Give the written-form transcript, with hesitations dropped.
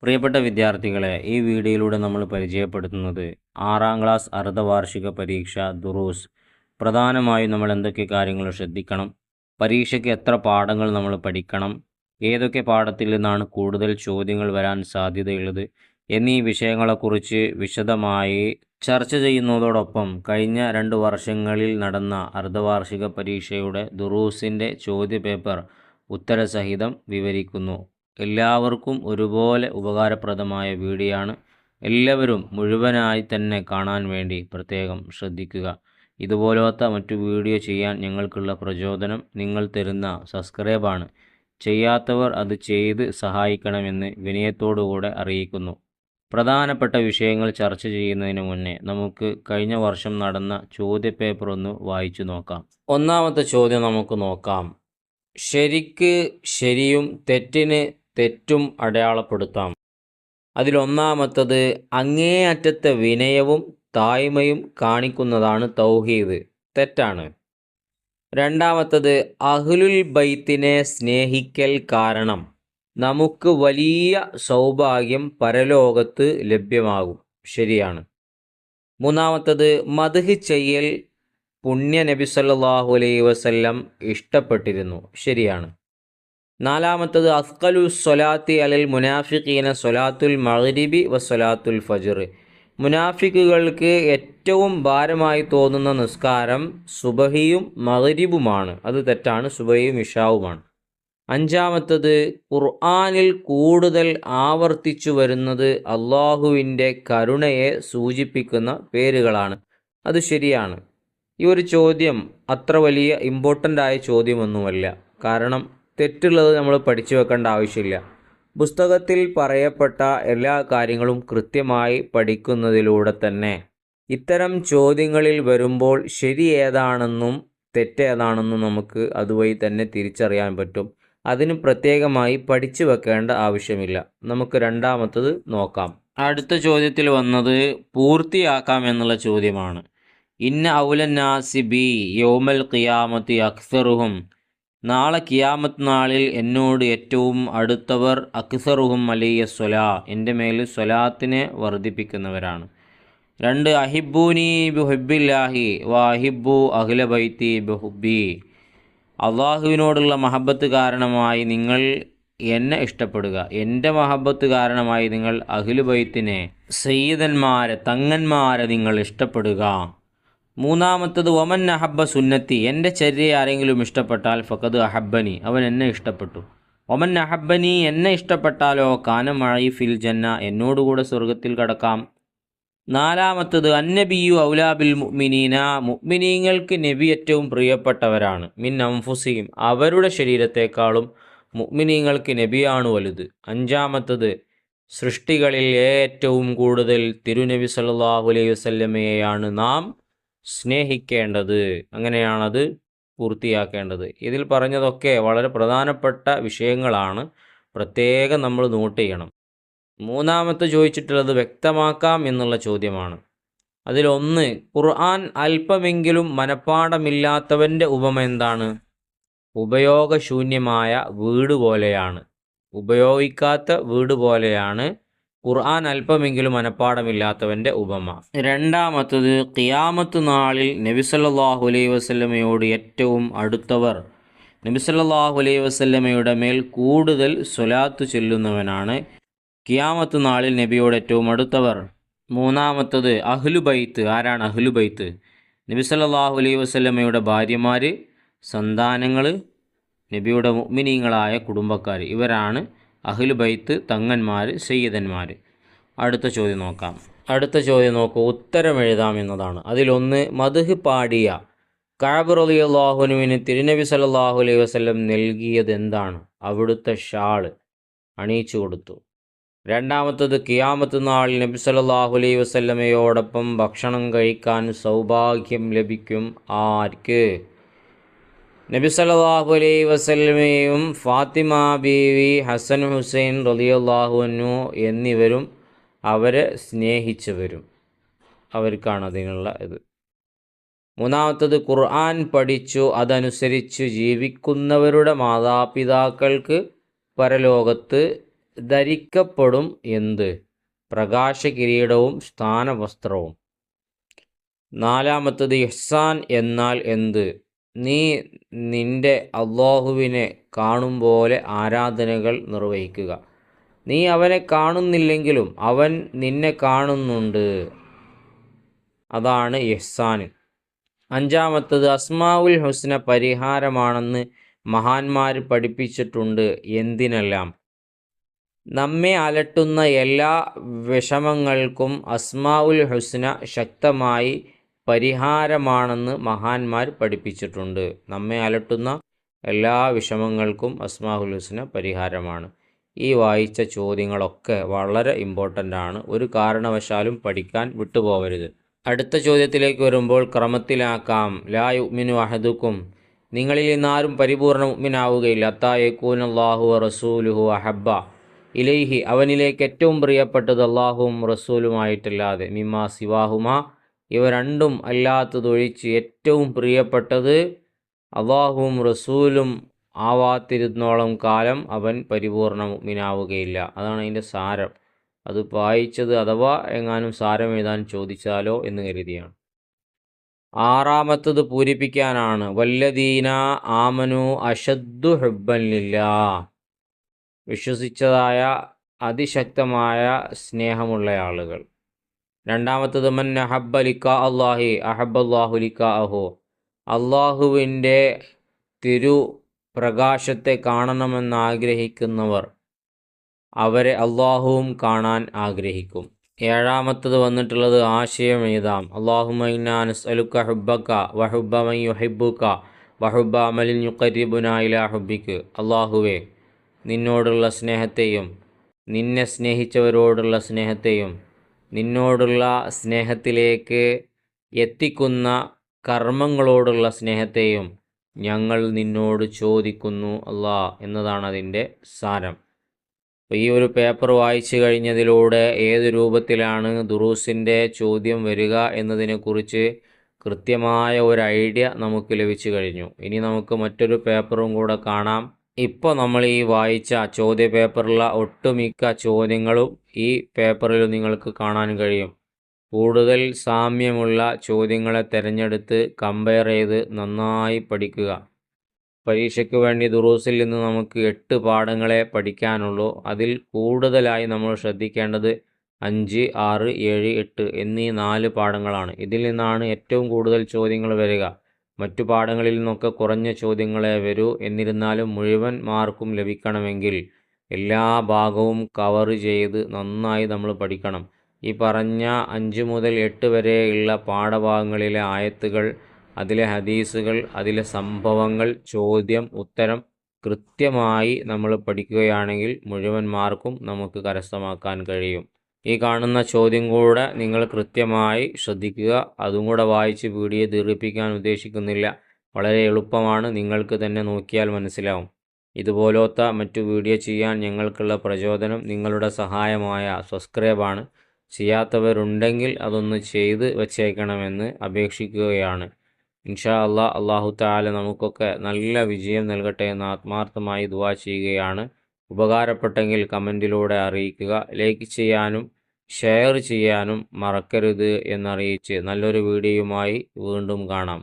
പ്രിയപ്പെട്ട വിദ്യാർത്ഥികളെ, ഈ വീഡിയോയിലൂടെ നമ്മൾ പരിചയപ്പെടുത്തുന്നത് 6ാം ക്ലാസ് അർദ്ധവാർഷിക പരീക്ഷ ദുറൂസ്. പ്രധാനമായും നമ്മൾ എന്തൊക്കെ കാര്യങ്ങൾ ശ്രദ്ധിക്കണം, പരീക്ഷയ്ക്ക് എത്ര പാഠങ്ങൾ നമ്മൾ പഠിക്കണം, ഏതൊക്കെ പാഠത്തിൽ നിന്നാണ് കൂടുതൽ ചോദ്യങ്ങൾ വരാൻ സാധ്യതയുള്ളത് എന്നീ വിഷയങ്ങളെക്കുറിച്ച് വിശദമായി ചർച്ച ചെയ്യുന്നതോടൊപ്പം കഴിഞ്ഞ 2 വർഷങ്ങളിൽ നടന്ന അർദ്ധവാർഷിക പരീക്ഷയുടെ ദുറൂസിൻ്റെ ചോദ്യപേപ്പർ ഉത്തരസഹിതം വിവരിക്കുന്നു. എല്ലാവർക്കും ഒരുപോലെ ഉപകാരപ്രദമായ വീഡിയോ ആണ്. എല്ലാവരും മുഴുവനായി തന്നെ കാണാൻ വേണ്ടി പ്രത്യേകം ശ്രദ്ധിക്കുക. ഇതുപോലത്തെ മറ്റു വീഡിയോ ചെയ്യാൻ ഞങ്ങൾക്കുള്ള പ്രചോദനം നിങ്ങൾ തരുന്ന സബ്സ്ക്രൈബാണ്. ചെയ്യാത്തവർ അത് ചെയ്ത് സഹായിക്കണമെന്ന് വിനയത്തോടുകൂടെ അറിയിക്കുന്നു. പ്രധാനപ്പെട്ട വിഷയങ്ങൾ ചർച്ച ചെയ്യുന്നതിന് മുന്നേ നമുക്ക് കഴിഞ്ഞ വർഷം നടന്ന ചോദ്യപേപ്പർ ഒന്ന് വായിച്ചു നോക്കാം. ഒന്നാമത്തെ ചോദ്യം നമുക്ക് നോക്കാം. ശരിക്ക് ശരിയും തെറ്റിന് തെറ്റും അടയാളപ്പെടുത്താം. അതിലൊന്നാമത്തത് അങ്ങേയറ്റത്തെ വിനയവും താഴ്മയും കാണിക്കുന്നതാണ് തൗഹീദ്. തെറ്റാണ്. രണ്ടാമത്തത് അഹ്ലുൽ ബൈത്തിനെ സ്നേഹിക്കൽ കാരണം നമുക്ക് വലിയ സൗഭാഗ്യം പരലോകത്ത് ലഭ്യമാകും. ശരിയാണ്. മൂന്നാമത്തത് മദ്ഹ് ചെയ്യൽ പുണ്യ നബി സല്ലല്ലാഹു അലൈഹി വസല്ലം ഇഷ്ടപ്പെട്ടിരുന്നു. ശരിയാണ്. നാലാമത്തത് അസ്കലു സ്വലാത്തി അലൽ മുനാഫിഖീന സ്വലാത്തുൽ മഗ്രിബി വ സ്വലാത്തുൽ ഫജ്ർ. മുനാഫിക്കുകൾക്ക് ഏറ്റവും ഭാരമായി തോന്നുന്ന നിസ്കാരം സുബഹിയും മഗ്രിബുമാണ്. അത് തെറ്റാണ്. സുബഹിയും ഇശാവുമാണ്. അഞ്ചാമത്തത് ഖുർആനിൽ കൂടുതൽ ആവർത്തിച്ചു വരുന്നത് അള്ളാഹുവിൻ്റെ കരുണയെ സൂചിപ്പിക്കുന്ന പേരുകളാണ്. അത് ശരിയാണ്. ഈ ഒരു ചോദ്യം അത്ര വലിയ ഇമ്പോർട്ടൻ്റ് ആയ ചോദ്യമൊന്നുമല്ല. കാരണം തെറ്റുള്ളത് നമ്മൾ പഠിച്ചു വെക്കേണ്ട ആവശ്യമില്ല. പുസ്തകത്തിൽ പറയപ്പെട്ട എല്ലാ കാര്യങ്ങളും കൃത്യമായി പഠിക്കുന്നതിലൂടെ തന്നെ ഇത്തരം ചോദ്യങ്ങളിൽ വരുമ്പോൾ ശരി ഏതാണെന്നും തെറ്റേതാണെന്നും നമുക്ക് അതുവഴി തന്നെ തിരിച്ചറിയാൻ പറ്റും. അതിന് പ്രത്യേകമായി പഠിച്ചു വെക്കേണ്ട ആവശ്യമില്ല. നമുക്ക് രണ്ടാമത്തത് നോക്കാം. അടുത്ത ചോദ്യത്തിൽ വന്നത് പൂർത്തിയാക്കാം എന്നുള്ള ചോദ്യമാണ്. ഇന്ന ഔലന്നാസി ബി യൗമൽ ഖിയാമത്തി അക്സറുഹും. നാളെ ഖിയാമത്ത് നാളിൽ എന്നോട് ഏറ്റവും അടുത്തവർ അക്സറുഹും അലയ്യ സ്വലാ, എൻ്റെ മേൽ സ്വലാത്തിനെ വർദ്ധിപ്പിക്കുന്നവരാണ്. 2 അഹിബൂനി ബിഹുബ്ബില്ലാഹി വ അഹിബു അഹ്ല ബൈത്തി ബിഹുബ്ബി. അള്ളാഹുവിനോടുള്ള മഹബത്ത് കാരണമായി നിങ്ങൾ എന്നെ ഇഷ്ടപ്പെടുക, എൻ്റെ മഹബത്ത് കാരണമായി നിങ്ങൾ അഹ്ലു ബൈത്തിനെ, സയ്യിദന്മാരെ, തങ്ങന്മാരെ നിങ്ങൾ ഇഷ്ടപ്പെടുക. മൂന്നാമത്തത് വമൻ അഹബ്ബ സുന്നത്തി. എൻ്റെ ചര്യയെ ആരെങ്കിലും ഇഷ്ടപ്പെട്ടാൽ ഫഖദ് അഹബ്ബനി, അവൻ എന്നെ ഇഷ്ടപ്പെട്ടു. വമൻ അഹബ്ബനി, എന്നെ ഇഷ്ടപ്പെട്ടാലോ കാന മഅി ഫിൽ ജന്ന, എന്നോടുകൂടെ സ്വർഗത്തിൽ കടക്കാം. നാലാമത്തത് അന്നബിയു ഔലാ ബിൽ മുഅ്മിനീന. മുഅ്മിനീങ്ങൾക്ക് നബി ഏറ്റവും പ്രിയപ്പെട്ടവരാണ്. മിൻ അൻഫുസിഹിം, അവരുടെ ശരീരത്തെക്കാളും മുഅ്മിനീങ്ങൾക്ക് നബിയാണ് വലുത്. അഞ്ചാമത്തത് സൃഷ്ടികളിൽ ഏറ്റവും കൂടുതൽ തിരുനബി സല്ലല്ലാഹു അലൈഹി വസല്ലമയെയാണ് നാം സ്നേഹിക്കേണ്ടത്. അങ്ങനെയാണത് പൂർത്തിയാക്കേണ്ടത്. ഇതിൽ പറഞ്ഞതൊക്കെ വളരെ പ്രധാനപ്പെട്ട വിഷയങ്ങളാണ്. പ്രത്യേകം നമ്മൾ നോട്ട് ചെയ്യണം. മൂന്നാമത്തെ ചോദിച്ചിട്ടുള്ളത് വ്യക്തമാക്കാം എന്നുള്ള ചോദ്യമാണ്. അതിലൊന്ന്, ഖുർആൻ അല്പമെങ്കിലും മനഃപ്പാഠമില്ലാത്തവൻ്റെ ഉപമ എന്താണ്? ഉപയോഗശൂന്യമായ വീട് പോലെയാണ്. ഉപയോഗിക്കാത്ത വീട് പോലെയാണ് ഖുർആൻ അല്പമെങ്കിലും മനഃപ്പാഠമില്ലാത്തവൻ്റെ ഉപമ. രണ്ടാമത്തത് ഖിയാമത്ത് നാളിൽ നബി സല്ലല്ലാഹു അലൈഹി വസല്ലമയോട് ഏറ്റവും അടുത്തവർ നബി സല്ലല്ലാഹു അലൈഹി വസല്ലമയുടെ മേൽ കൂടുതൽ സ്വലാത്ത് ചൊല്ലുന്നവനാണ്. ഖിയാമത്ത് നാളിൽ നബിയോട് ഏറ്റവും അടുത്തവർ. മൂന്നാമത്തത് അഹ്ലു ബൈത്ത്. ആരാണ് അഹ്ലു ബൈത്ത്? നബി സല്ലല്ലാഹു അലൈഹി വസല്ലമയുടെ ഭാര്യമാർ, സന്താനങ്ങൾ, നബിയുടെ മുഅ്മിനീങ്ങളായ കുടുംബക്കാർ. ഇവരാണ് അഹ്ലു ബൈത്ത്, തങ്ങന്മാർ, സയ്യിദന്മാർ. അടുത്ത ചോദ്യം നോക്കാം. അടുത്ത ചോദ്യം നോക്കൂ. ഉത്തരം എഴുതാം എന്നതാണ്. അതിലൊന്ന്, മദ്ഹ് പാടിയ കഅബ് റളിയല്ലാഹു അൻഹുവിന് തിരുനബി സല്ലല്ലാഹു അലൈഹി വസല്ലം നൽകിയത് എന്താണ്? അവിടുത്തെ ഷാള് അണിയിച്ചു കൊടുത്തു. രണ്ടാമത്തത് ഖിയാമത്ത് നാളിൽ നബി സല്ലല്ലാഹു അലൈഹി വസല്ലമയോടൊപ്പം ഭക്ഷണം കഴിക്കാൻ സൗഭാഗ്യം ലഭിക്കും. ആർക്ക്? നബി സല്ലല്ലാഹു അലൈഹി വസല്ലമയും ഫാത്തിമ ബീവി, ഹസൻ ഹുസൈൻ റളിയല്ലാഹു അൻഹു എന്നിവരും അവരെ സ്നേഹിച്ചവരും, അവർക്കാണ് അതിനുള്ള ഇത്. മൂന്നാമത്തത് ഖുർആൻ പഠിച്ചു അതനുസരിച്ച് ജീവിക്കുന്നവരുടെ മാതാപിതാക്കൾക്ക് പരലോകത്ത് ധരിക്കപ്പെടും എന്ത്? പ്രകാശകിരീടവും സ്ഥാനവസ്ത്രവും. നാലാമത്തത് ഇഹ്സാൻ എന്നാൽ എന്ത്? നീ നിന്റെ അള്ളാഹുവിനെ കാണും പോലെ ആരാധനകൾ നിർവഹിക്കുക. നീ അവനെ കാണുന്നില്ലെങ്കിലും അവൻ നിന്നെ കാണുന്നുണ്ട്. അതാണ് ഇഹ്സാൻ. അഞ്ചാമത്തത് അസ്മാഉൽ ഹുസ്ന പരിഹാരമാണെന്ന് മഹാന്മാർ പഠിപ്പിച്ചിട്ടുണ്ട്. എന്തിനെല്ലാം? നമ്മെ അലട്ടുന്ന എല്ലാ വിഷമങ്ങൾക്കും അസ്മാഉൽ ഹുസ്ന ശക്തമായി പരിഹാരമാണെന്ന് മഹാന്മാർ പഠിപ്പിച്ചിട്ടുണ്ട്. നമ്മെ അലട്ടുന്ന എല്ലാ വിഷമങ്ങൾക്കും അസ്മാഉൽ ഹുസ്ന പരിഹാരമാണ്. ഈ വായിച്ച ചോദ്യങ്ങളൊക്കെ വളരെ ഇമ്പോർട്ടൻ്റ് ആണ്. ഒരു കാരണവശാലും പഠിക്കാൻ വിട്ടുപോകരുത്. അടുത്ത ചോദ്യത്തിലേക്ക് വരുമ്പോൾ ക്രമത്തിലാക്കാം. ലാ യുഅ്മിനു അഹദുക്കും, നിങ്ങളിൽ നിന്നാരും പരിപൂർണ്ണ മുഅ്മിനാവുകയില്ല. ഹത്താ യകൂനല്ലാഹു വറസൂലുഹു അഹബ്ബ ഇലൈഹി, അവനിലേക്ക് ഏറ്റവും പ്രിയപ്പെട്ടത് അള്ളാഹുവും റസൂലുമായിട്ടല്ലാതെ, മിമ്മാ സിവാഹുമാ, ഇവ രണ്ടും അല്ലാത്തതൊഴിച്ച് ഏറ്റവും പ്രിയപ്പെട്ടത് അള്ളാഹുവും റസൂലും ആവാത്തിരുന്നോളം കാലം അവൻ പരിപൂർണ്ണ മുഅ്മിനാവുകയില്ല. അതാണ് അതിൻ്റെ സാരം. അത് വായിച്ചത് അഥവാ എങ്ങാനും സാരം എഴുതാൻ ചോദിച്ചാലോ എന്ന് കരുതിയാണ്. ആറാമത്തത് പൂരിപ്പിക്കാനാണ്. വല്ലദീന ആമനു അഷദ്ദു ഹുബ്ബൻ ലില്ലാ, വിശ്വസിച്ചതായ അതിശക്തമായ സ്നേഹമുള്ള ആളുകൾ. രണ്ടാമത്തത് മൻ അഹബ്ബ ലിക്കാ അല്ലാഹി അഹബ്ബല്ലാഹു ലിക്കാഅഹു, അള്ളാഹുവിൻ്റെ പ്രകാശത്തെ കാണണമെന്നാഗ്രഹിക്കുന്നവർ അവരെ അള്ളാഹുവും കാണാൻ ആഗ്രഹിക്കും. ഏഴാമത്തത് വന്നിട്ടുള്ളത് ആശയം എഴുതാം. അല്ലാഹുമ്മ ഇന്നാ നസ്അലുക ഹുബ്ബക വഹുബ്ബ മൻ യുഹിബ്ബുക വഹുബ്ബ അമലിൻ യുഖർരിബുനാ ഇലാ ഹുബ്ബിക, അള്ളാഹുവേ, നിന്നോടുള്ള സ്നേഹത്തെയും നിന്നെ സ്നേഹിച്ചവരോടുള്ള സ്നേഹത്തെയും നിന്നോടുള്ള സ്നേഹത്തിലേക്ക് എത്തിക്കുന്ന കർമ്മങ്ങളോടുള്ള സ്നേഹത്തെയും ഞങ്ങൾ നിന്നോട് ചോദിക്കുന്നു അല്ലാ എന്നതാണ് അതിൻ്റെ സാരം. അപ്പോൾ ഈ ഒരു പേപ്പർ വായിച്ചു കഴിഞ്ഞതിലൂടെ ഏത് രൂപത്തിലാണ് ദുറൂസിൻ്റെ ചോദ്യം വരിക എന്നതിനെക്കുറിച്ച് കൃത്യമായ ഒരു ഐഡിയ നമുക്ക് ലഭിച്ചു കഴിഞ്ഞു. ഇനി നമുക്ക് മറ്റൊരു പേപ്പറും കൂടെ കാണാം. ഇപ്പോൾ നമ്മൾ ഈ വായിച്ച ചോദ്യ പേപ്പറിലുള്ള ഒട്ടുമിക്ക ചോദ്യങ്ങളും ഈ പേപ്പറിൽ നിങ്ങൾക്ക് കാണാൻ കഴിയും. കൂടുതൽ സാമ്യമുള്ള ചോദ്യങ്ങളെ തിരഞ്ഞെടുത്ത് കമ്പയർ ചെയ്ത് നന്നായി പഠിക്കുക. പരീക്ഷയ്ക്ക് വേണ്ടി ദുറൂസിൽ നിന്ന് നമുക്ക് 8 പാഠങ്ങളെ പഠിക്കാനുള്ളൂ. അതിൽ കൂടുതലായി നമ്മൾ ശ്രദ്ധിക്കേണ്ടത് 5, 6, 7, 8 എന്നീ 4 പാഠങ്ങളാണ്. ഇതിൽ നിന്നാണ് ഏറ്റവും കൂടുതൽ ചോദ്യങ്ങൾ വരിക. മറ്റു പാഠങ്ങളിൽ നിന്നൊക്കെ കുറഞ്ഞ ചോദ്യങ്ങളെ വരൂ. എന്നിരുന്നാലും മുഴുവൻ മാർക്കും ലഭിക്കണമെങ്കിൽ എല്ലാ ഭാഗവും കവർ ചെയ്ത് നന്നായി നമ്മൾ പഠിക്കണം. ഈ പറഞ്ഞ 5 മുതൽ 8 വരെയുള്ള പാഠഭാഗങ്ങളിലെ ആയത്തുകൾ, അതിലെ ഹദീസുകൾ, അതിലെ സംഭവങ്ങൾ, ചോദ്യം ഉത്തരം കൃത്യമായി നമ്മൾ പഠിക്കുകയാണെങ്കിൽ മുഴുവൻ മാർക്കും നമുക്ക് കരസ്ഥമാക്കാൻ കഴിയും. ഈ കാണുന്ന ചോദ്യം കൂടെ നിങ്ങൾ കൃത്യമായി ശ്രദ്ധിക്കുക. അതും കൂടെ വായിച്ച് വീഡിയോ ദീർഘിപ്പിക്കാൻ ഉദ്ദേശിക്കുന്നില്ല. വളരെ എളുപ്പമാണ്, നിങ്ങൾക്ക് തന്നെ നോക്കിയാൽ മനസ്സിലാവും. ഇതുപോലത്തെ മറ്റു വീഡിയോ ചെയ്യാൻ ഞങ്ങൾക്കുള്ള പ്രചോദനം നിങ്ങളുടെ സഹായമായ സബ്സ്ക്രൈബാണ്. ചെയ്യാത്തവരുണ്ടെങ്കിൽ അതൊന്ന് ചെയ്ത് വച്ചേക്കണമെന്ന് അപേക്ഷിക്കുകയാണ്. ഇൻഷാ അല്ലാഹ്, അല്ലാഹു തആല നമുക്കൊക്കെ നല്ല വിജയം നൽകട്ടെ എന്ന് ആത്മാർത്ഥമായി ദുആ ചെയ്യുകയാണ്. ഉപകാരപ്പെട്ടെങ്കിൽ കമൻറ്റിലൂടെ അറിയിക്കുക. ലൈക്ക് ചെയ്യാനും ഷെയർ ചെയ്യാനും മറക്കരുത് എന്നറിയിച്ച് നല്ലൊരു വീഡിയോയുമായി വീണ്ടും കാണാം.